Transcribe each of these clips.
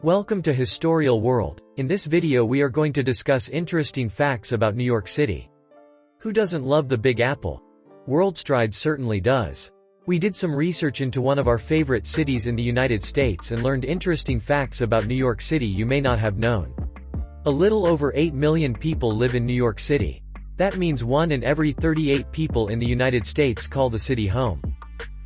Welcome to Historical World. In this video we are going to discuss interesting facts about New York City. Who doesn't love the Big Apple? WorldStride certainly does. We did some research into one of our favorite cities in the United States and learned interesting facts about New York City you may not have known. A little over 8 million people live in New York City. That means 1 in every 38 people in the United States call the city home.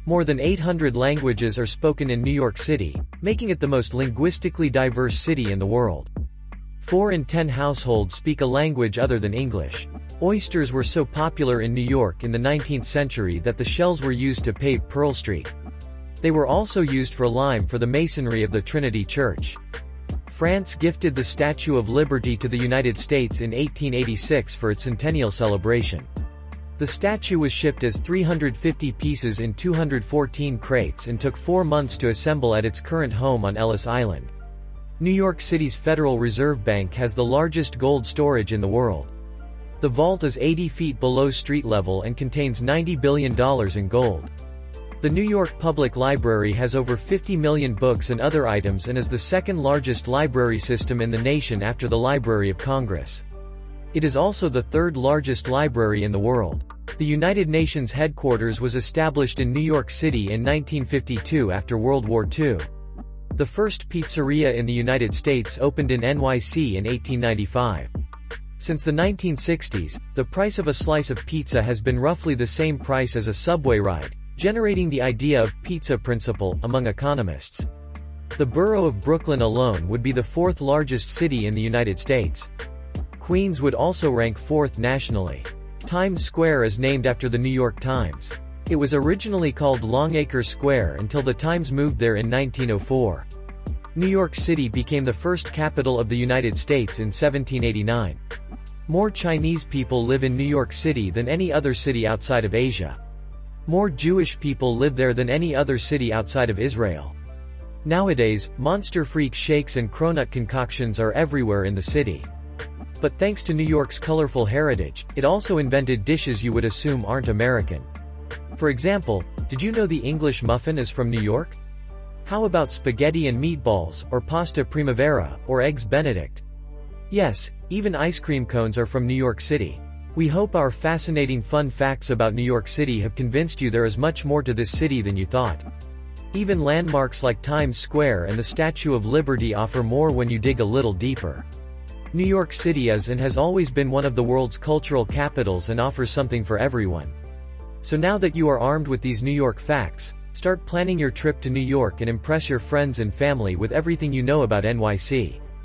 More than 800 languages are spoken in New York City, making it the most linguistically diverse city in the world. 4 in 10 households speak a language other than English. Oysters were so popular in New York in the 19th century that the shells were used to pave Pearl Street. They were also used for lime for the masonry of the Trinity Church. France gifted the Statue of Liberty to the United States in 1886 for its centennial celebration. The statue was shipped as 350 pieces in 214 crates and took 4 months to assemble at its current home on Ellis Island. New York City's Federal Reserve Bank has the largest gold storage in the world. The vault is 80 feet below street level and contains $90 billion in gold. The New York Public Library has over 50 million books and other items and is the second largest library system in the nation after the Library of Congress. It is also the third largest library in the world. The United Nations headquarters was established in New York City in 1952 after World War II. The first pizzeria in the United States opened in NYC in 1895. Since the 1960s, the price of a slice of pizza has been roughly the same price as a subway ride, generating the idea of pizza principle among economists. The borough of Brooklyn alone would be the 4th largest city in the United States. Queens would also rank 4th nationally. Times Square is named after the New York Times. It was originally called Longacre Square until the Times moved there in 1904. New York City became the first capital of the United States in 1789. More Chinese people live in New York City than any other city outside of Asia. More Jewish people live there than any other city outside of Israel. Nowadays, Monster Freak shakes and cronut concoctions are everywhere in the city. But thanks to New York's colorful heritage, it also invented dishes you would assume aren't American. For example, did you know the English muffin is from New York? How about spaghetti and meatballs, or pasta primavera, or eggs benedict? Yes, even ice cream cones are from New York City. We hope our fascinating fun facts about New York City have convinced you there is much more to this city than you thought. Even landmarks like Times Square and the Statue of Liberty offer more when you dig a little deeper. New York City is and has always been one of the world's cultural capitals and offers something for everyone. So now that you are armed with these New York facts, start planning your trip to New York and impress your friends and family with everything you know about NYC.